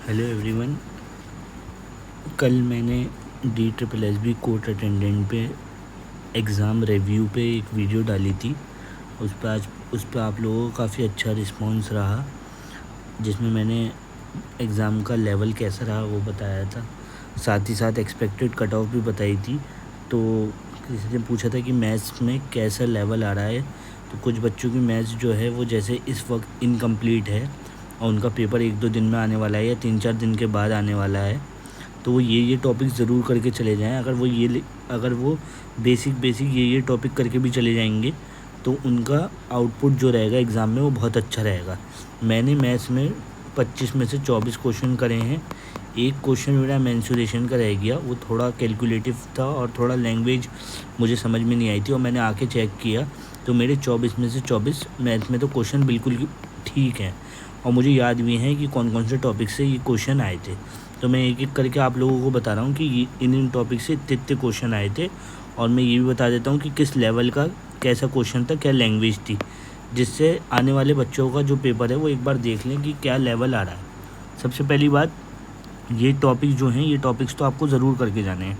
Hello everyone. कल मैंने DSSB court attendant पे एग्ज़ाम रिव्यू पे एक वीडियो डाली थी। उस पर आप लोगों का काफ़ी अच्छा रिस्पांस रहा, जिसमें मैंने एग्ज़ाम का लेवल कैसा रहा वो बताया था। साथ ही साथ एक्सपेक्टेड कट ऑफ भी बताई थी। तो किसी ने पूछा था कि मैथ्स में कैसा लेवल आ रहा है। तो कुछ बच्चों की मैथ्स जो है वो जैसे इस वक्त इनकम्प्लीट है और उनका पेपर 1-2 दिन में आने वाला है या 3-4 दिन के बाद आने वाला है। तो वो ये टॉपिक ज़रूर करके चले जाएं। अगर वो बेसिक ये टॉपिक करके भी चले जाएंगे तो उनका आउटपुट जो रहेगा एग्ज़ाम में वो बहुत अच्छा रहेगा। मैंने मैथ्स में 25 में से 24 क्वेश्चन करे हैं। एक क्वेश्चन मेरा मेंसुरेशन का रह गया, वो थोड़ा कैलकुलेटिव था और थोड़ा लैंग्वेज मुझे समझ में नहीं आई थी और मैंने आके चेक किया तो मेरे 24 में से 24 मैथ में तो क्वेश्चन बिल्कुल ठीक हैं और मुझे याद भी हैं कि कौन कौन से टॉपिक से ये क्वेश्चन आए थे। तो मैं एक एक करके आप लोगों को बता रहा हूँ कि ये इन टॉपिक से इतने क्वेश्चन आए थे। और मैं ये भी बता देता हूँ कि किस लेवल का कैसा क्वेश्चन था, क्या लैंग्वेज थी, जिससे आने वाले बच्चों का जो पेपर है वो एक बार देख लें कि क्या लेवल आ रहा है। सबसे पहली बात, ये टॉपिक जो हैं ये टॉपिक्स तो आपको ज़रूर करके जाने हैं।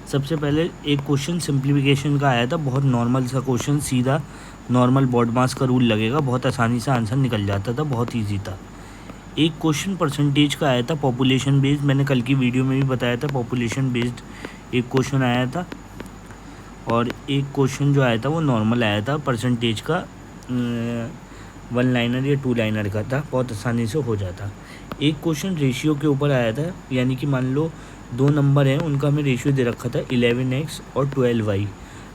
सबसे पहले एक क्वेश्चन सिंप्लीफिकेशन का आया था, बहुत नॉर्मल सा क्वेश्चन, सीधा नॉर्मल बॉड मास का रूल लगेगा, बहुत आसानी से आंसर निकल जाता था, बहुत ईजी था। एक क्वेश्चन परसेंटेज का आया था पॉपुलेशन बेस्ड, मैंने कल की वीडियो में भी बताया था पॉपुलेशन बेस्ड एक क्वेश्चन आया था। और एक क्वेश्चन जो आया था वो नॉर्मल आया था परसेंटेज का, 1 लाइनर या 2 लाइनर का था, बहुत आसानी से हो जाता। एक क्वेश्चन रेशियो के ऊपर आया था, यानी कि मान लो 2 नंबर हैं, उनका हमें रेशियो दे रखा था 11x और 12y।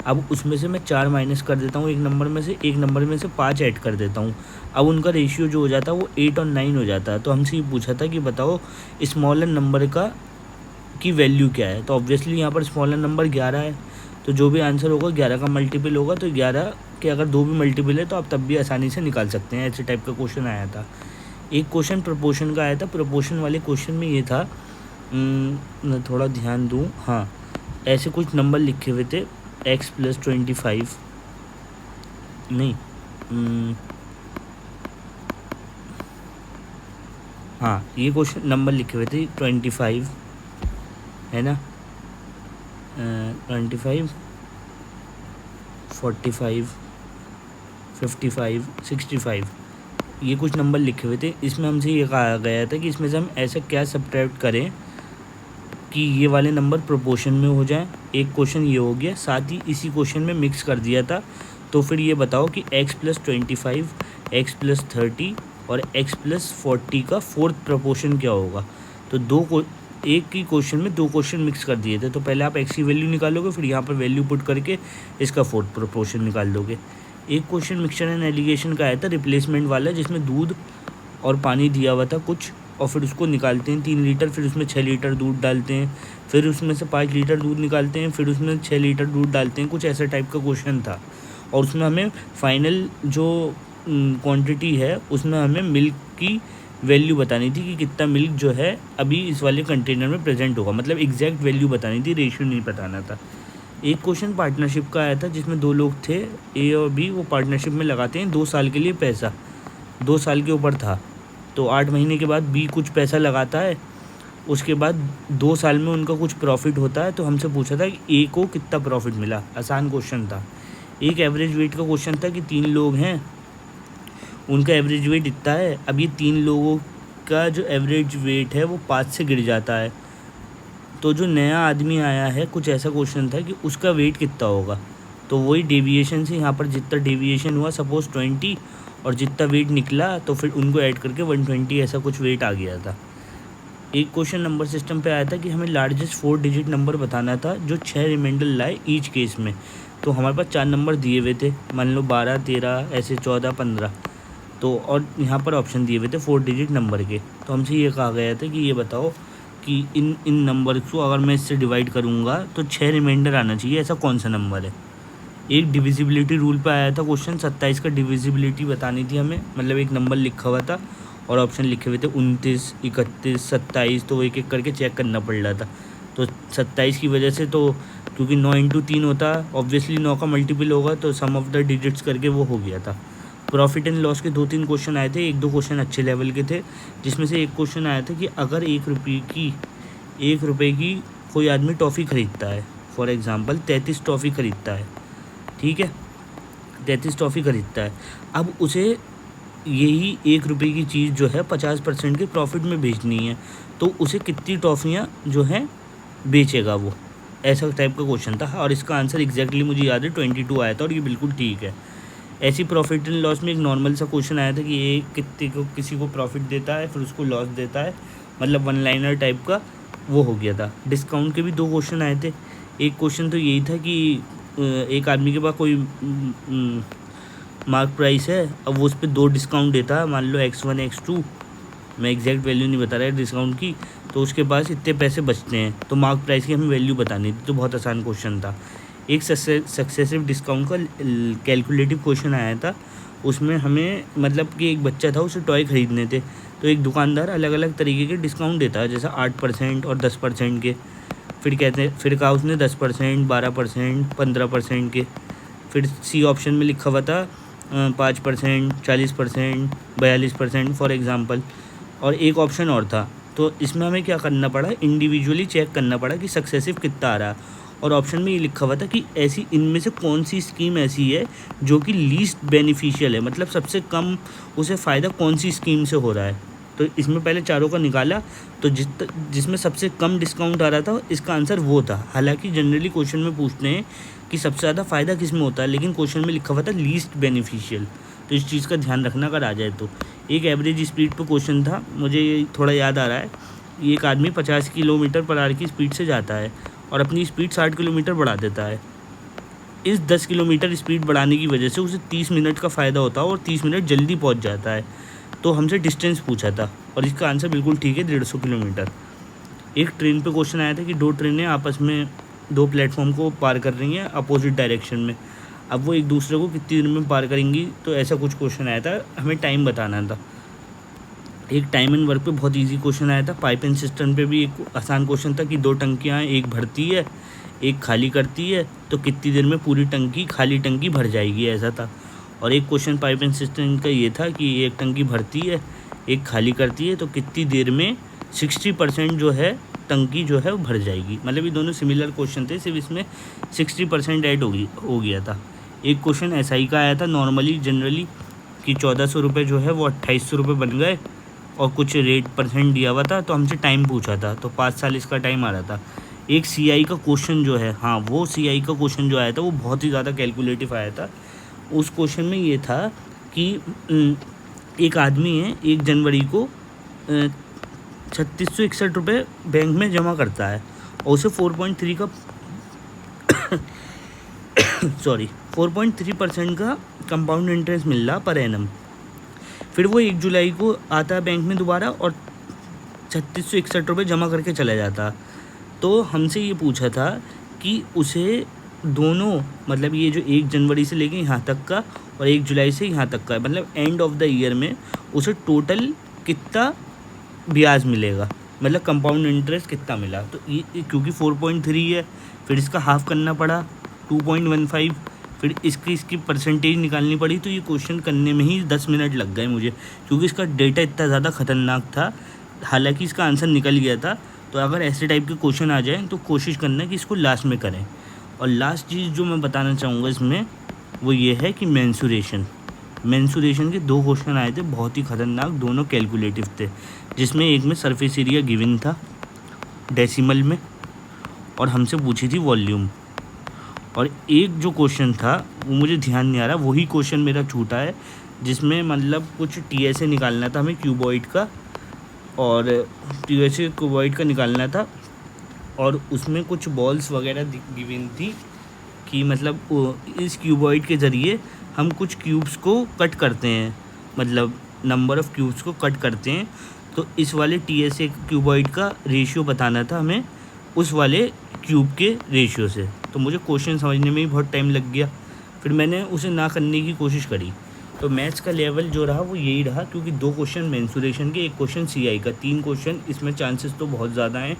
अब उसमें से मैं 4 माइनस कर देता हूँ, एक नंबर में से 5 ऐड कर देता हूँ। अब उनका रेशियो जो हो जाता है वो 8 और 9 हो जाता है। तो हमसे ये पूछा था कि बताओ स्मॉलर नंबर की वैल्यू क्या है। तो ऑब्वियसली यहाँ पर स्मॉलर नंबर 11 है, तो जो भी आंसर होगा 11 का मल्टीपल होगा। तो 11 के अगर 2 भी मल्टीपल है तो आप तब भी आसानी से निकाल सकते हैं। ऐसे टाइप का क्वेश्चन आया था। एक क्वेश्चन प्रोपोर्शन का आया था। प्रोपोर्शन वाले क्वेश्चन में ये था, मैं थोड़ा ध्यान दूँ, हाँ, ऐसे कुछ नंबर लिखे हुए थे, x + 25 नहीं, हाँ, ये क्वेश्चन नंबर लिखे हुए थे 25 है ना, 25, 45, 55, 65, ये कुछ नंबर लिखे हुए थे। इसमें हमसे ये कहा गया था कि इसमें से हम ऐसा क्या सब्ट्रैक्ट करें कि ये वाले नंबर प्रोपोर्शन में हो जाएं। एक क्वेश्चन ये हो गया, साथ ही इसी क्वेश्चन में मिक्स कर दिया था। तो फिर ये बताओ कि x + 25, x + 30 और x + 40 का फोर्थ प्रोपोर्शन क्या होगा। तो एक ही क्वेश्चन में 2 क्वेश्चन मिक्स कर दिए थे। तो पहले आप x की वैल्यू निकालोगे, फिर यहाँ पर वैल्यू पुट करके इसका फोर्थ प्रोपोर्शन निकाल दोगे। एक क्वेश्चन मिक्सचर एंड एलिगेशन का आया था, रिप्लेसमेंट वाला, जिसमें दूध और पानी दिया हुआ था कुछ, और फिर उसको निकालते हैं 3 लीटर, फिर उसमें 6 लीटर दूध डालते हैं, फिर उसमें से 5 लीटर दूध निकालते हैं, फिर उसमें 6 लीटर दूध डालते हैं, कुछ ऐसा टाइप का क्वेश्चन था। और उसमें हमें फाइनल जो क्वांटिटी है उसमें हमें मिल्क की वैल्यू बतानी थी कि कितना मिल्क जो है अभी इस वाले कंटेनर में प्रेजेंट होगा, मतलब एग्जैक्ट वैल्यू बतानी थी, रेशियो नहीं बताना था। एक क्वेश्चन पार्टनरशिप का आया था, जिसमें 2 लोग थे, ए और बी, वो पार्टनरशिप में लगाते हैं 2 साल के लिए पैसा, 2 साल के ऊपर था। तो 8 महीने के बाद बी कुछ पैसा लगाता है, उसके बाद 2 साल में उनका कुछ प्रॉफिट होता है। तो हमसे पूछा था कि ए को कितना प्रॉफिट मिला, आसान क्वेश्चन था। एक एवरेज वेट का क्वेश्चन था कि 3 लोग हैं, उनका एवरेज वेट इतना है। अब ये 3 लोगों का जो एवरेज वेट है वो 5 से गिर जाता है, तो जो नया आदमी आया है, कुछ ऐसा क्वेश्चन था कि उसका वेट कितना होगा। तो वही डेविएशन से यहाँ पर जितना डेविएशन हुआ, सपोज़ 20, और जितना वेट निकला तो फिर उनको ऐड करके 120 ऐसा कुछ वेट आ गया था। एक क्वेश्चन नंबर सिस्टम पे आया था कि हमें लार्जेस्ट 4 डिजिट नंबर बताना था जो 6 रिमाइंडर लाए ईच केस में। तो हमारे पास 4 नंबर दिए हुए थे, मान लो 12, 13, ऐसे 14, 15, तो और यहाँ पर ऑप्शन दिए हुए थे 4 डिजिट नंबर के। तो हमसे ये कहा गया था कि ये बताओ कि इन नंबर को अगर मैं इससे डिवाइड करूँगा तो 6 रिमाइंडर आना चाहिए, ऐसा कौन सा नंबर है। एक डिविजिबिलिटी रूल पे आया था क्वेश्चन, 27 का डिविजिबिलिटी बतानी थी हमें, मतलब एक नंबर लिखा हुआ था और ऑप्शन लिखे हुए थे 29, 31, 27, तो वो एक एक करके चेक करना पड़ रहा था। तो 27 की वजह से, तो क्योंकि 9 × 3 होता, ऑब्वियसली 9 का मल्टीपल होगा, तो सम ऑफ द डिजिट्स करके वो हो गया था। प्रॉफिट एंड लॉस के 2-3 क्वेश्चन आए थे, 1-2 क्वेश्चन अच्छे लेवल के थे, जिसमें से एक क्वेश्चन आया था कि अगर 1 रुपये की कोई आदमी टॉफ़ी ख़रीदता है, फॉर एग्ज़ाम्पल 33 टॉफ़ी ख़रीदता है, ठीक है, 33 टॉफ़ी ख़रीदता है, अब उसे यही 1 रुपये की चीज़ जो है 50% के प्रॉफिट में बेचनी है, तो उसे कितनी टॉफ़ियाँ जो हैं बेचेगा वो, ऐसा टाइप का क्वेश्चन था। और इसका आंसर एग्जैक्टली मुझे याद है 22 आया था, और ये बिल्कुल ठीक है। ऐसी प्रॉफिट एंड लॉस में एक नॉर्मल सा क्वेश्चन आया था कि ये कितने को किसी को प्रॉफिट देता है फिर उसको लॉस देता है, मतलब वन लाइनर टाइप का वो हो गया था। डिस्काउंट के भी 2 क्वेश्चन आए थे। एक क्वेश्चन तो यही था कि एक आदमी के पास कोई मार्क प्राइस है, अब वो उस पर 2 डिस्काउंट देता है, मान लो X1 X2, मैं एग्जैक्ट वैल्यू नहीं बता रहा है डिस्काउंट की, तो उसके पास इतने पैसे बचते हैं, तो मार्क प्राइस की हमें वैल्यू बतानी थी। तो बहुत आसान क्वेश्चन था। एक सक्सेसिव डिस्काउंट का कैलकुलेटिव क्वेश्चन आया था, उसमें हमें मतलब कि एक बच्चा था, उसे टॉय ख़रीदने थे, तो एक दुकानदार अलग अलग तरीके के डिस्काउंट देता है, जैसा 8% और 10% के। फिर कहा उसने 10%, 12%, 15% के। फिर सी ऑप्शन में लिखा हुआ था 5%, 40%, 42% फॉर एग्ज़ाम्पल, और एक ऑप्शन और था। तो इसमें हमें क्या करना पड़ा, इंडिविजुअली चेक करना पड़ा कि सक्सेसिव कितना आ रहा है, और ऑप्शन में ये लिखा हुआ था कि ऐसी इनमें से कौन सी स्कीम ऐसी है जो कि लीस्ट बेनिफिशियल है, मतलब सबसे कम उसे फ़ायदा कौन सी स्कीम से हो रहा है। तो इसमें पहले चारों का निकाला, तो जिसमें सबसे कम डिस्काउंट आ रहा था इसका आंसर वो था। हालांकि जनरली क्वेश्चन में पूछते हैं कि सबसे ज़्यादा फ़ायदा किस में होता है, लेकिन क्वेश्चन में लिखा हुआ था लीस्ट बेनिफिशियल, तो इस चीज़ का ध्यान रखना अगर आ जाए तो। एक एवरेज स्पीड पर क्वेश्चन था, मुझे थोड़ा याद आ रहा है। एक आदमी 50 किलोमीटर पर आवर की स्पीड से जाता है और अपनी स्पीड 60 किलोमीटर बढ़ा देता है। इस 10 किलोमीटर स्पीड बढ़ाने की वजह से उसे 30 मिनट का फ़ायदा होता है और 30 मिनट जल्दी पहुंच जाता है। तो हमसे डिस्टेंस पूछा था, और इसका आंसर बिल्कुल ठीक है, 150 किलोमीटर। एक ट्रेन पे क्वेश्चन आया था कि 2 ट्रेनें आपस में 2 प्लेटफॉर्म को पार कर रही हैं अपोजिट डायरेक्शन में, अब वो एक दूसरे को कितनी देर में पार करेंगी, तो ऐसा कुछ क्वेश्चन आया था, हमें टाइम बताना था। एक टाइम एंड वर्क पे बहुत इजी क्वेश्चन आया था। पाइप एंड सिस्टम पे भी एक आसान क्वेश्चन था कि 2 टंकियाँ हैं, एक भरती है एक खाली करती है, तो कितनी देर में पूरी टंकी खाली टंकी भर जाएगी, ऐसा था। और एक क्वेश्चन पाइप एंड सिस्टम का ये था कि एक टंकी भरती है एक खाली करती है, तो कितनी देर में 60% जो है टंकी जो है वो भर जाएगी। मतलब ये दोनों सिमिलर क्वेश्चन थे, सिर्फ इसमें 60% ऐड हो गया था। एक क्वेश्चन SI का आया था नॉर्मली जनरली कि 1400 रुपये जो है वो 2800 रुपये बन गए, और कुछ रेट परसेंट दिया हुआ था, तो हमसे टाइम पूछा था, तो 5 साल इसका टाइम आ रहा था। एक CI का क्वेश्चन जो है, हाँ वो CI का क्वेश्चन जो आया था वो बहुत ही ज़्यादा कैलकुलेटिव आया था। उस क्वेश्चन में ये था कि एक आदमी है 1 जनवरी को 3661 रुपये बैंक में जमा करता है, और उसे 4.3 का 4.3% का कंपाउंड इंटरेस्ट मिल रहा पर एनम। फिर वो 1 जुलाई को आता है बैंक में दोबारा और 3661 रुपये जमा करके चला जाता। तो हमसे ये पूछा था कि उसे दोनों, मतलब ये जो 1 जनवरी से लेके यहाँ तक का और 1 जुलाई से यहाँ तक का, मतलब एंड ऑफ द ईयर में उसे टोटल कितना ब्याज मिलेगा, मतलब कंपाउंड इंटरेस्ट कितना मिला। तो ये क्योंकि 4.3 है, फिर इसका हाफ करना पड़ा 2.15, फिर इसकी परसेंटेज निकालनी पड़ी। तो ये क्वेश्चन करने में ही 10 मिनट लग गए मुझे, क्योंकि इसका डेटा इतना ज़्यादा ख़तरनाक था। हालांकि इसका आंसर निकल गया था। तो अगर ऐसे टाइप के क्वेश्चन आ जाएँ तो कोशिश करना कि इसको लास्ट में करें। और लास्ट चीज़ जो मैं बताना चाहूँगा इसमें वो ये है कि मेंसुरेशन के 2 क्वेश्चन आए थे, बहुत ही ख़तरनाक, दोनों कैलकुलेटिव थे, जिसमें एक में सरफेस एरिया गिवन था डेसिमल में, और हमसे पूछी थी वॉल्यूम। और एक जो क्वेश्चन था वो मुझे ध्यान नहीं आ रहा, वही क्वेश्चन मेरा छूटा है, जिसमें मतलब कुछ TSA निकालना था हमें क्यूबॉइड का, और TSA क्यूबॉइड का निकालना था, और उसमें कुछ बॉल्स वगैरह गिवन थी कि मतलब इस क्यूबॉइड के ज़रिए हम कुछ क्यूब्स को कट करते हैं, मतलब नंबर ऑफ़ क्यूब्स को कट करते हैं। तो इस वाले TSA क्यूबॉइड का रेशियो बताना था हमें उस वाले क्यूब के रेशियो से। तो मुझे क्वेश्चन समझने में ही बहुत टाइम लग गया, फिर मैंने उसे ना करने की कोशिश करी। तो मैथ्स का लेवल जो रहा वो यही रहा, क्योंकि 2 क्वेश्चन मेंसुरेशन के, 1 क्वेश्चन CI का, 3 क्वेश्चन, इसमें चांसेस तो बहुत ज़्यादा हैं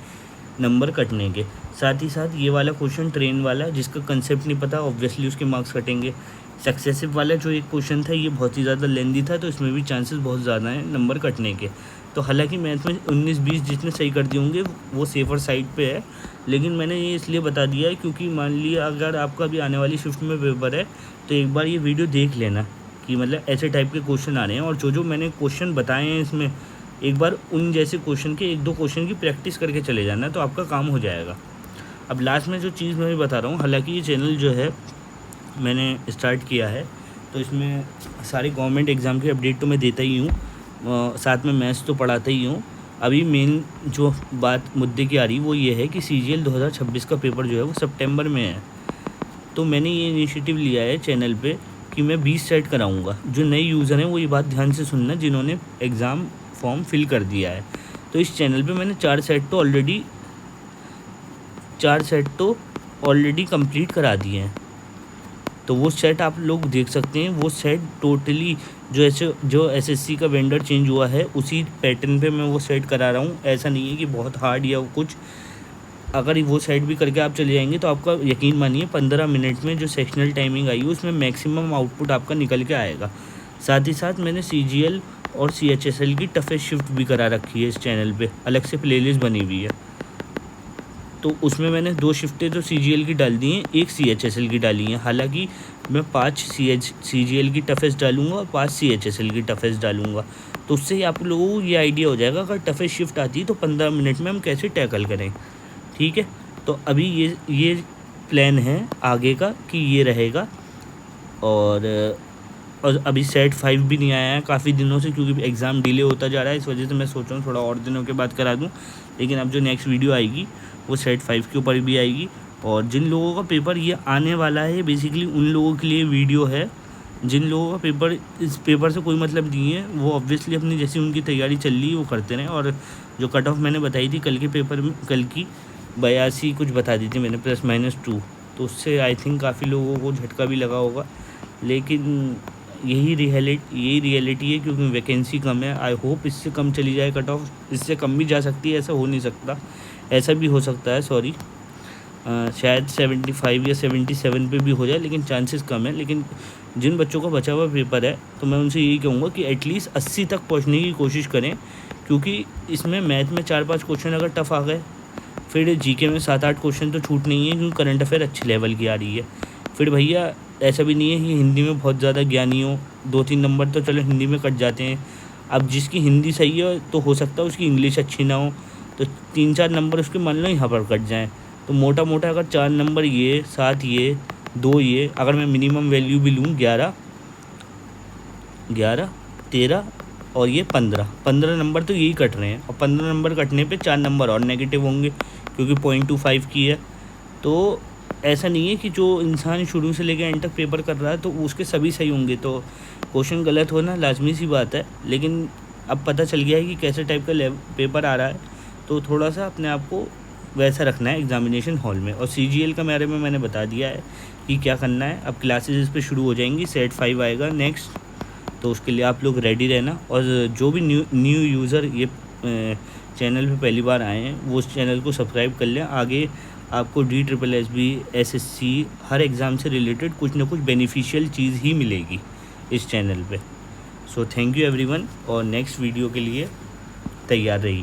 नंबर कटने के। साथ ही साथ ये वाला क्वेश्चन ट्रेन वाला, जिसका कंसेप्ट नहीं पता, ऑब्वियसली उसके मार्क्स कटेंगे। सक्सेसिव वाला जो एक क्वेश्चन था ये बहुत ही ज़्यादा लेंदी था, तो इसमें भी चांसेस बहुत ज़्यादा हैं नंबर कटने के। तो हालांकि मैथ में 19-20 जितने सही कर दिए होंगे वो सेफ़र साइड पे है, लेकिन मैंने ये इसलिए बता दिया है क्योंकि मान लिया अगर आपका भी आने वाली शिफ्ट में पेपर है तो एक बार ये वीडियो देख लेना कि मतलब ऐसे टाइप के क्वेश्चन आ रहे हैं, और जो मैंने क्वेश्चन बताए हैं इसमें एक बार उन जैसे क्वेश्चन के 1-2 क्वेश्चन की प्रैक्टिस करके चले जाना, तो आपका काम हो जाएगा। अब लास्ट में जो चीज़ मैं बता रहा हूँ, हालांकि ये चैनल जो है मैंने स्टार्ट किया है तो इसमें सारे गवर्नमेंट एग्ज़ाम के अपडेट तो मैं देता ही हूँ, साथ में मैथ्स तो पढ़ाता ही हूँ। अभी मेन जो बात मुद्दे की आ रही वो ये है कि CGL 2026 का पेपर जो है वो सितंबर में है। तो मैंने ये इनिशिएटिव लिया है चैनल पे कि मैं 20 सेट कराऊंगा। जो नए यूज़र हैं वो ये बात ध्यान से सुनना जिन्होंने एग्ज़ाम फॉर्म फिल कर दिया है। तो इस चैनल पे मैंने 4 सेट तो ऑलरेडी कंप्लीट करा दिए हैं, तो वो सेट आप लोग देख सकते हैं। वो सेट टोटली जो SSC का वेंडर चेंज हुआ है उसी पैटर्न पे मैं वो सेट करा रहा हूँ। ऐसा नहीं है कि बहुत हार्ड या कुछ। अगर वो सेट भी करके आप चले जाएंगे तो आपका यकीन मानिए 15 मिनट में जो सेक्शनल टाइमिंग आई है उसमें मैक्सिमम आउटपुट आपका निकल के आएगा। साथ ही साथ मैंने CGL और CHSL की टफेस्ट शिफ्ट भी करा रखी है इस चैनल पे, अलग से प्लेलिस्ट बनी हुई है। तो उसमें मैंने 2 शिफ्टें तो CGL की डाल दी हैं, 1 CHSL की डाली हैं। हालांकि मैं 5 CGL की टफेस्ट डालूंगा और 5 CHSL की टफेस्ट डालूंगा। तो उससे ही आप लोगों को ये आइडिया हो जाएगा अगर टफेस्ट शिफ्ट आती है तो 15 मिनट में हम कैसे टैकल करें। ठीक है, तो अभी ये प्लान है आगे का कि ये रहेगा। और अभी सेट 5 भी नहीं आया है काफ़ी दिनों से, क्योंकि एग्ज़ाम डिले होता जा रहा है। इस वजह से मैं सोच रहा हूँ थोड़ा और दिनों के बाद करा दूँ। लेकिन अब जो नेक्स्ट वीडियो आएगी वो सेट 5 के ऊपर भी आएगी। और जिन लोगों का पेपर ये आने वाला है बेसिकली उन लोगों के लिए वीडियो है। जिन लोगों का पेपर इस पेपर से कोई मतलब नहीं है वो ऑब्वियसली अपनी जैसी उनकी तैयारी चल रही है वो करते रहें। और जो कट ऑफ मैंने बताई थी कल के पेपर में, कल की 82 कुछ बता दी थी मैंने +-2, तो उससे आई थिंक काफ़ी लोगों को झटका भी लगा होगा। लेकिन यही रियलिटी है क्योंकि वैकेंसी कम है। आई होप इससे कम चली जाए कट ऑफ, इससे कम भी जा सकती है, ऐसा हो नहीं सकता, ऐसा भी हो सकता है सॉरी, शायद 75 या 77 पे भी हो जाए, लेकिन चांसेस कम है। लेकिन जिन बच्चों का बचा हुआ पेपर है तो मैं उनसे यही कहूँगा कि एटलीस्ट 80 तक पहुँचने की कोशिश करें, क्योंकि इसमें मैथ में 4-5 क्वेश्चन अगर टफ आ गए, फिर GK में 7-8 क्वेश्चन तो छूट नहीं है क्योंकि करंट अफेयर अच्छे लेवल की आ रही है। फिर भैया ऐसा भी नहीं है कि हिंदी में बहुत ज़्यादा ज्ञानी हो, 2-3 नंबर तो चलो हिंदी में कट जाते हैं। अब जिसकी हिंदी सही है तो हो सकता है उसकी इंग्लिश अच्छी ना हो, तो 3-4 नंबर उसके मान लो यहाँ पर कट जाएँ। तो मोटा अगर 4 नंबर ये, 7 ये, 2 ये, अगर मैं मिनिमम वैल्यू भी लूँ 11, 13 और ये 15 नंबर तो यही कट रहे हैं। और 15 नंबर कटने पे 4 नंबर और नेगेटिव होंगे क्योंकि 0.25 की है। तो ऐसा नहीं है कि जो इंसान शुरू से लेकर एंड तक पेपर कर रहा है तो उसके सभी सही होंगे, तो क्वेश्चन गलत होना लाजमी सी बात है। लेकिन अब पता चल गया है कि कैसे टाइप का पेपर आ रहा है, तो थोड़ा सा अपने आप को वैसा रखना है एग्ज़ामिनेशन हॉल में। और CGL का बारे में मैंने बता दिया है कि क्या करना है। अब क्लासेस इस पर शुरू हो जाएंगी, सेट 5 आएगा नेक्स्ट, तो उसके लिए आप लोग रेडी रहना। और जो भी न्यू यूज़र ये चैनल पे पहली बार आए हैं वो उस चैनल को सब्सक्राइब कर लें। आगे आपको DSSB SSC हर एग्ज़ाम से रिलेटेड कुछ ना कुछ बेनिफिशियल चीज़ ही मिलेगी इस चैनल पे। सो थैंक यू एवरीवन, और नेक्स्ट वीडियो के लिए तैयार रहिए।